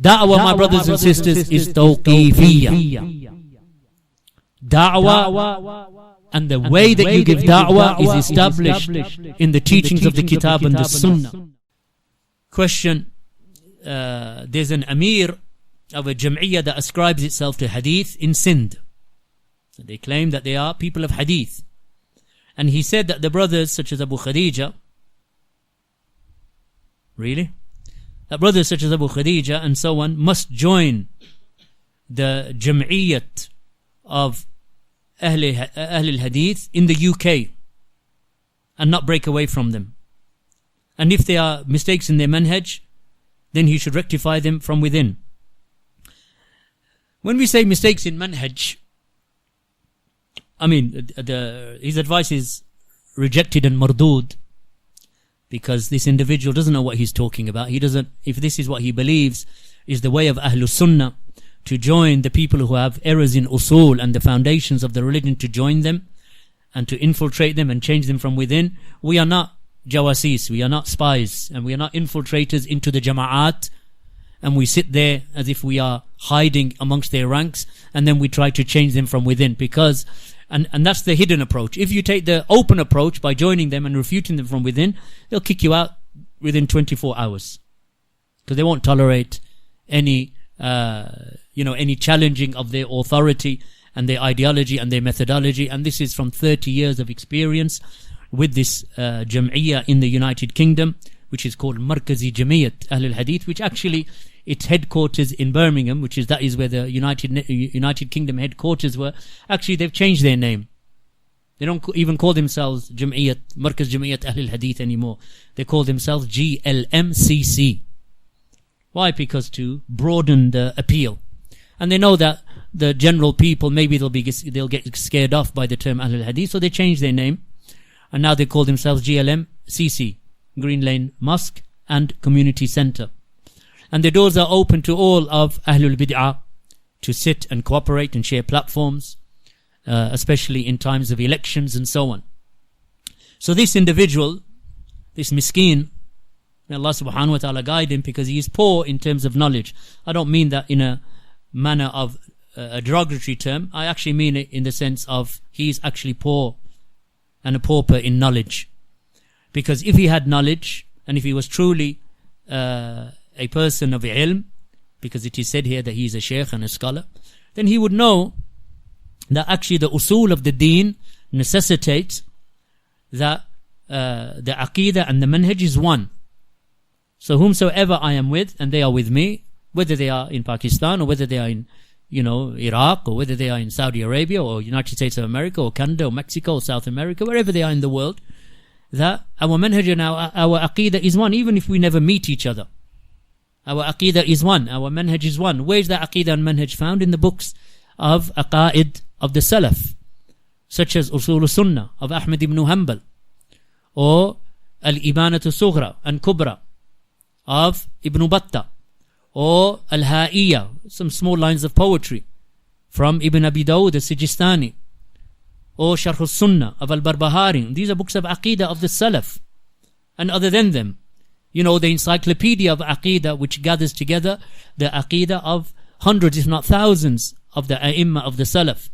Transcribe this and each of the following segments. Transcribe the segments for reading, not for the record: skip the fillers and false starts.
Da'wah, my brothers and sisters, is tawqifiyya. Da'wah and the way that you give da'wah is established in the teachings of the Kitab and the Sunnah. Question. There's an Amir of a Jam'iyyah that ascribes itself to Hadith in Sindh. So they claim that they are people of Hadith. And he said that the brothers such as Abu Khadeejah, that brothers such as Abu Khadeejah and so on must join the Jam'iyyat of Ahl al-Hadith in the UK and not break away from them. And if there are mistakes in their manhaj, then he should rectify them from within. When we say mistakes in manhaj, I mean, his advice is rejected and mardud, because this individual doesn't know what he's talking about. He doesn't, if this is what he believes is the way of Ahlus Sunnah, to join the people who have errors in usul and the foundations of the religion, to join them and to infiltrate them and change them from within. We are not jawasis, we are not spies, and we are not infiltrators into the jama'at, and we sit there as if we are hiding amongst their ranks, and then we try to change them from within. Because and that's the hidden approach. If you take the open approach by joining them and refuting them from within, they'll kick you out within 24 hours, because they won't tolerate any any challenging of their authority and their ideology and their methodology. And this is from 30 years of experience with this Jam'iyyah in the United Kingdom, which is called Markazi Jamiyyat Ahl al-Hadith, which actually its headquarters in Birmingham, that is where the United Kingdom headquarters were. Actually, they've changed their name. They don't even call themselves Markaz Jamiyyat Ahl al-Hadith anymore. They call themselves GLMCC. Why? Because to broaden the appeal. And they know that the general people, maybe they'll get scared off by the term Ahl al-Hadith, so they change their name. And now they call themselves GLMCC, Green Lane Mosque and Community Centre. And the doors are open to all of Ahlul Bid'ah to sit and cooperate and share platforms, especially in times of elections and so on. So this individual, this miskeen, may Allah subhanahu wa ta'ala guide him, because he is poor in terms of knowledge. I don't mean that in a manner of a derogatory term. I actually mean it in the sense of he is actually poor and a pauper in knowledge. Because if he had knowledge, and if he was truly a person of ilm, because it is said here that he is a sheikh and a scholar, then he would know that actually the usul of the deen necessitates that the aqeedah and the manhaj is one. So whomsoever I am with, and they are with me, whether they are in Pakistan or whether they are in Iraq, or whether they are in Saudi Arabia or United States of America or Canada or Mexico or South America, wherever they are in the world, that our manhaj and our aqeedah is one, even if we never meet each other. Our aqeedah is one, our manhaj is one. Where is that aqeedah and manhaj found? In the books of aqaid of the Salaf, such as Usul Sunnah of Ahmad ibn Hanbal, or Al-Ibanatu Sughra and Kubra of Ibn Battah, or Al-Ha'iyya, some small lines of poetry from Ibn Abi Dawud al-Sijistani, or Sharh al-Sunnah of Al-Barbahari. These are books of Aqeedah of the Salaf. And other than them, the encyclopedia of Aqeedah, which gathers together the Aqeedah of hundreds, if not thousands, of the A'imma of the Salaf,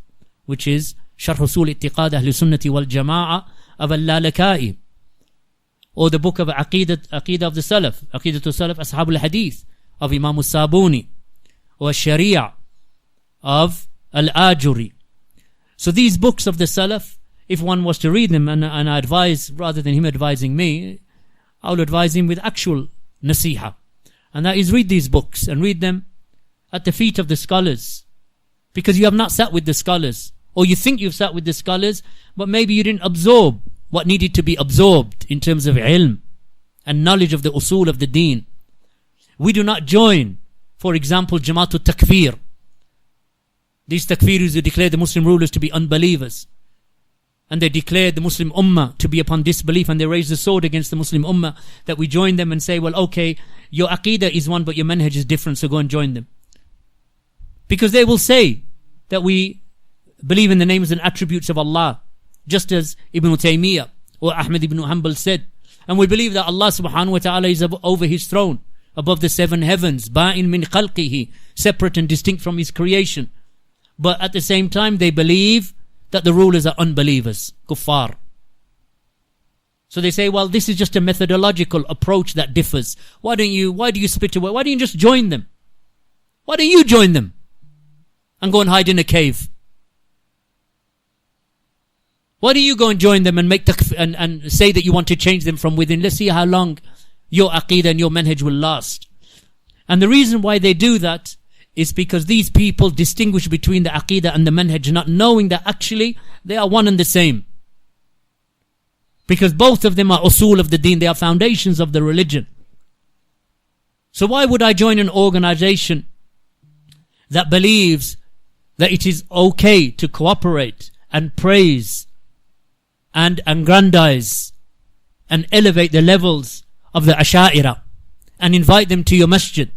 which is Sharh Usul I'tiqad Ahl Sunnati wal Jama'ah of Al-Lalaka'i, or the book of Aqeedah of the Salaf, Aqeedatul Salaf Ashab al-Hadith of Imam al-Sabuni, or Sharia of Al-Ajuri. So these books of the Salaf, if one was to read them, and I advise, rather than him advising me, I will advise him with actual nasiha, and that is read these books and read them at the feet of the scholars, because you have not sat with the scholars, or you think you've sat with the scholars, but maybe you didn't absorb what needed to be absorbed in terms of ilm and knowledge of the usul of the deen. We do not join, for example, Jamaatul Takfir, these takfiris who declare the Muslim rulers to be unbelievers, and they declare the Muslim Ummah to be upon disbelief, and they raise the sword against the Muslim Ummah, that we join them and say, well, okay, your aqeedah is one, but your manhaj is different, so go and join them. Because they will say that we believe in the names and attributes of Allah, just as Ibn Taymiyyah or Ahmad ibn Hanbal said, and we believe that Allah subhanahu wa ta'ala is over his throne, above the seven heavens, ba'in min khalqihi, separate and distinct from his creation. But at the same time, they believe that the rulers are unbelievers, kuffar. So they say, well, this is just a methodological approach that differs. Why do you split away? Why don't you just join them? Why don't you join them and go and hide in a cave? Why don't you go and join them and and say that you want to change them from within? Let's see how long your aqeedah and your manhaj will last. And the reason why they do that is because these people distinguish between the aqeedah and the manhaj, not knowing that actually they are one and the same. Because both of them are usul of the deen, they are foundations of the religion. So why would I join an organization that believes that it is okay to cooperate and praise and aggrandize and elevate the levels of the Asha'ira and invite them to your masjid?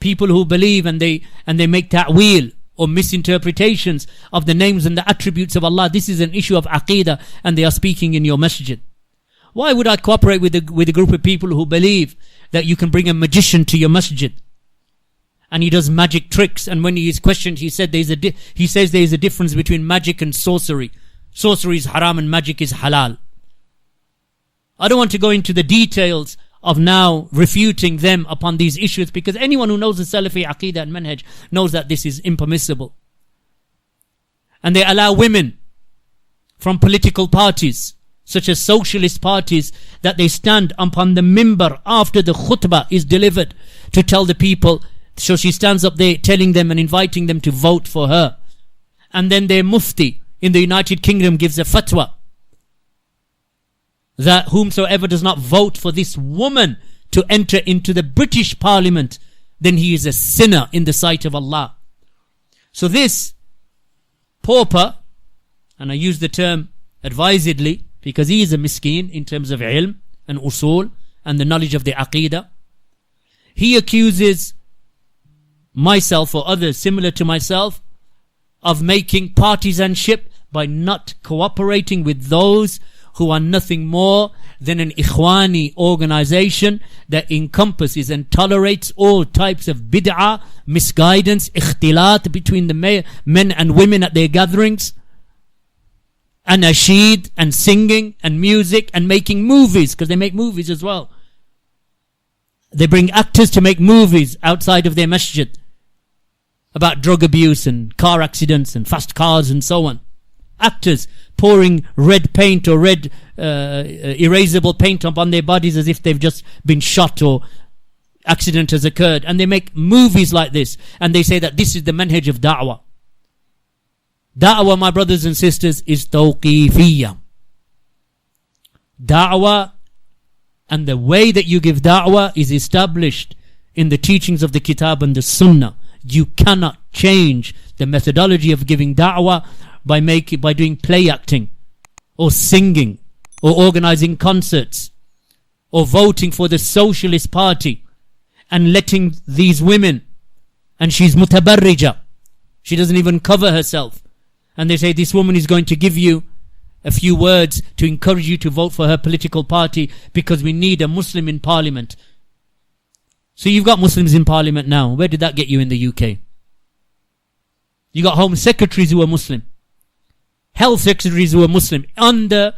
People who believe and they make ta'wil or misinterpretations of the names and the attributes of Allah. This is an issue of aqeedah, and they are speaking in your masjid. Why would I cooperate with a group of people who believe that you can bring a magician to your masjid and he does magic tricks, and when he is questioned, he says there is a difference between magic and sorcery. Sorcery is haram and magic is halal. I don't want to go into the details of now refuting them upon these issues, because anyone who knows the Salafi Aqeedah and Manhaj knows that this is impermissible. And they allow women from political parties, such as socialist parties, that they stand upon the mimbar after the khutbah is delivered to tell the people. So she stands up there telling them and inviting them to vote for her. And then their mufti in the United Kingdom gives a fatwa that whomsoever does not vote for this woman to enter into the British Parliament, then he is a sinner in the sight of Allah. So this pauper, and I use the term advisedly because he is a miskeen in terms of ilm and usul and the knowledge of the aqeedah, he accuses myself or others similar to myself of making partisanship by not cooperating with those who are nothing more than an ikhwani organization that encompasses and tolerates all types of bid'ah, misguidance, ikhtilat between the men and women at their gatherings, and nasheed and singing and music and making movies, because they make movies as well. They bring actors to make movies outside of their masjid about drug abuse and car accidents and fast cars and so on. Actors pouring red paint or red erasable paint upon their bodies as if they've just been shot or accident has occurred, and they make movies like this, and they say that this is the manhaj of da'wah. Da'wah, my brothers and sisters, is tawqifiyya. Da'wah and the way that you give da'wah is established in the teachings of the kitab and the sunnah. You cannot change the methodology of giving da'wah by doing play acting or singing or organizing concerts or voting for the socialist party and letting these women, and she's mutabarrija, she doesn't even cover herself, and they say this woman is going to give you a few words to encourage you to vote for her political party because we need a Muslim in parliament. So you've got Muslims in parliament now. Where did that get you in the UK? You got home secretaries who are Muslim, health secretaries who are Muslim, under,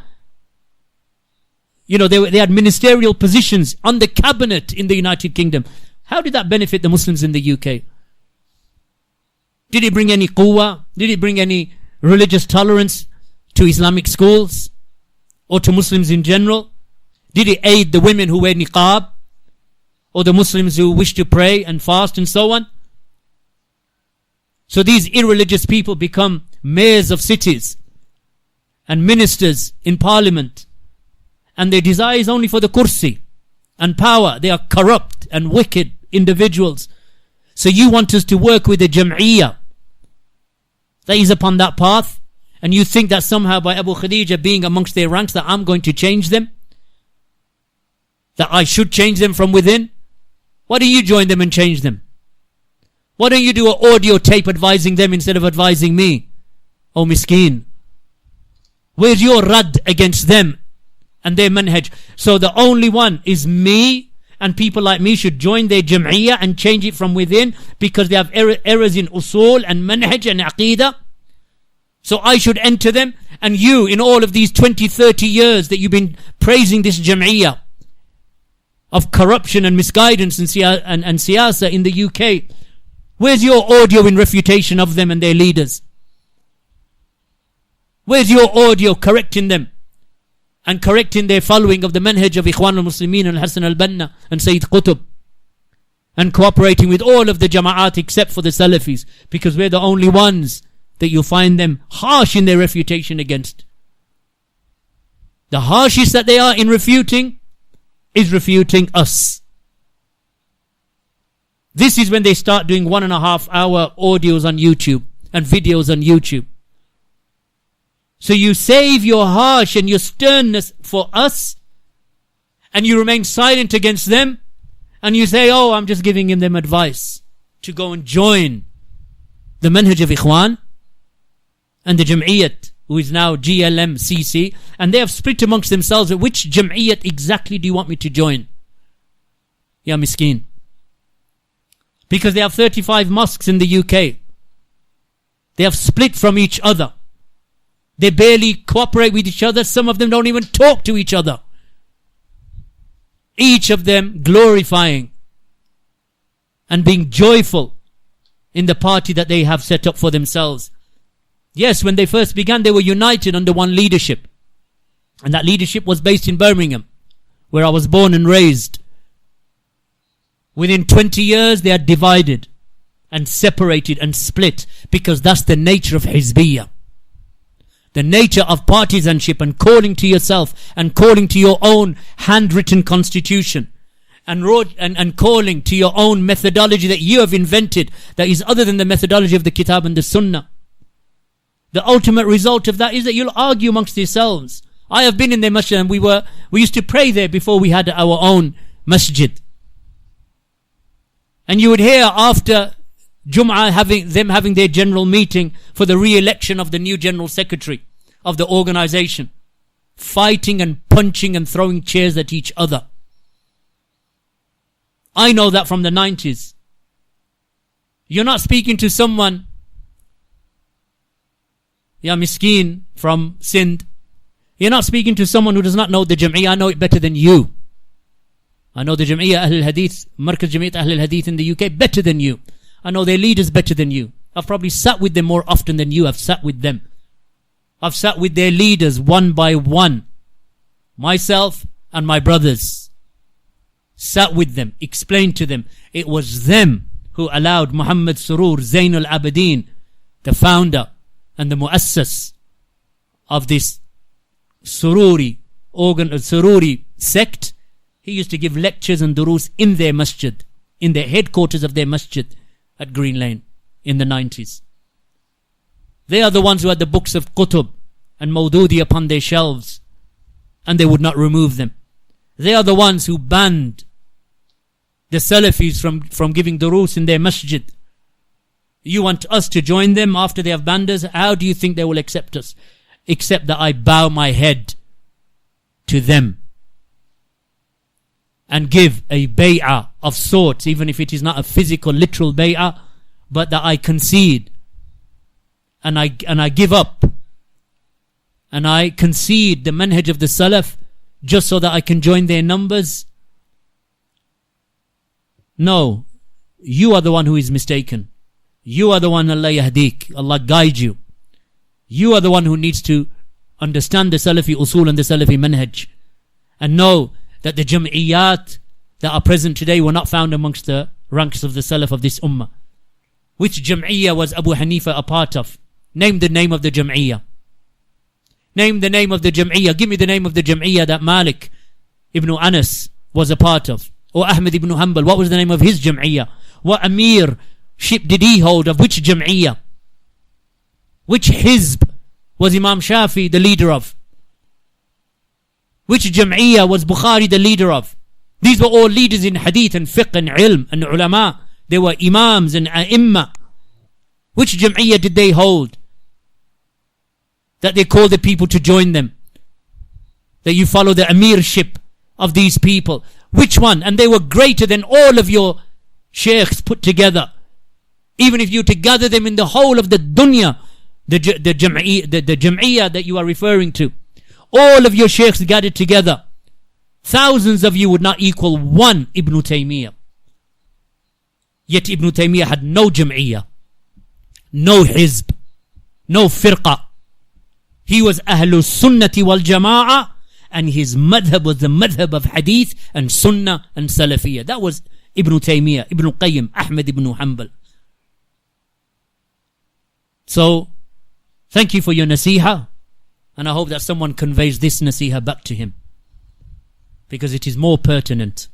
they had ministerial positions on the cabinet in the United Kingdom. How did that benefit the Muslims in the UK? Did it bring any quwwah? Did it bring any religious tolerance to Islamic schools or to Muslims in general? Did it aid the women who wear niqab or the Muslims who wish to pray and fast and so on? So these irreligious people become mayors of cities and ministers in parliament, and their desire is only for the kursi and power. They are corrupt and wicked individuals. So you want us to work with a jam'iyyah that is upon that path, and you think that somehow by Abu Khadeejah being amongst their ranks that I'm going to change them, that I should change them from within? Why don't you join them and change them? Why don't you do an audio tape advising them instead of advising me? Oh miskeen, where's your rad against them and their manhaj? So the only one is me and people like me should join their jam'iyah and change it from within because they have errors in usul and manhaj and aqeedah. So I should enter them, and you, in all of these 20, 30 years that you've been praising this jam'iyah of corruption and misguidance and siyasa in the UK, where's your audio in refutation of them and their leaders? Where's your audio correcting them and correcting their following of the manhaj of Ikhwan al-Muslimin and Hassan al-Banna and Sayyid Qutb, and cooperating with all of the jama'at except for the Salafis, because we're the only ones that you'll find them harsh in their refutation against. The harshest that they are in refuting is refuting us. This is when they start doing 1.5 hour audios on YouTube and videos on YouTube. So you save your harsh and your sternness for us, and you remain silent against them, and you say, oh, I'm just giving them advice to go and join the manhaj of Ikhwan and the Jam'iyyat, who is now GLMCC, and they have split amongst themselves. Which Jam'iyyat exactly do you want me to join? Ya miskeen. Because they have 35 mosques in the UK. They have split from each other. They barely cooperate with each other. Some of them don't even talk to each other. Each of them glorifying and being joyful in the party that they have set up for themselves. Yes, when they first began, they were united under one leadership. And that leadership was based in Birmingham, where I was born and raised. Within 20 years, they are divided and separated and split, because that's the nature of Hizbiyah. The nature of partisanship and calling to yourself and calling to your own handwritten constitution and calling to your own methodology that you have invented that is other than the methodology of the Kitab and the Sunnah. The ultimate result of that is that you'll argue amongst yourselves. I have been in their masjid, and we used to pray there before we had our own masjid. And you would hear after Jum'ah having their general meeting for the re-election of the new general secretary of the organization, fighting and punching and throwing chairs at each other. I know that from the 90s. You're not speaking to someone, Ya Miskeen from Sindh. You're not speaking to someone who does not know the Jam'iyyah. I know it better than you. I know the Jam'iyyah Ahl al-Hadith, Markaz Jam'iyyat Ahl al-Hadith in the UK better than you. I know their leaders better than you. I've probably sat with them more often than you have sat with them. I've sat with their leaders one by one. Myself and my brothers. Sat with them, explained to them. It was them who allowed Muhammad Surur Zain al-Abidin, the founder and the muassas of this Sururi sect. He used to give lectures and durus in their masjid, in the headquarters of their masjid at Green Lane in the 90s. They are the ones who had the books of Qutb and Mawdudi upon their shelves, and they would not remove them. They are the ones who banned the Salafis from giving durus in their masjid. You want us to join them after they have banned us? How do you think they will accept us? Except that I bow my head to them and give a bay'ah of sorts, even if it is not a physical, literal bay'ah, but that I concede and I give up and I concede the manhaj of the Salaf just so that I can join their numbers. No, you are the one who is mistaken. You are the one, Allah yahdik, Allah guide you. You are the one who needs to understand the Salafi usul and the Salafi manhaj, and know that the jam'iyyat that are present today were not found amongst the ranks of the Salaf of this ummah. Which jam'iyyah was Abu Hanifa a part of? Name the name of the jam'iyyah. Name the name of the jam'iyyah. Give me the name of the jam'iyyah that Malik ibn Anas was a part of. Or Ahmed ibn Hanbal. What was the name of his jam'iyyah? What amirship did he hold of which jam'iyyah? Which hizb was Imam Shafi the leader of? Which jam'iyyah was Bukhari the leader of? These were all leaders in hadith and fiqh and ilm and ulama. They were imams and a'imma. Which jam'iyyah did they hold? That they called the people to join them. That you follow the amirship of these people. Which one? And they were greater than all of your sheikhs put together. Even if you to gather them in the whole of the dunya, the jam'iyah that you are referring to, all of your sheikhs gathered together, thousands of you would not equal one Ibn Taymiyyah. Yet Ibn Taymiyyah had no jam'iyah, no hizb, no firqa. He was Ahlul Sunnati wal Jama'ah, and his madhab was the madhab of hadith and sunnah and salafiyah. That was Ibn Taymiyyah, Ibn Qayyim, Ahmad ibn Hanbal. So, thank you for your nasiha, and I hope that someone conveys this nasiha back to him, because it is more pertinent.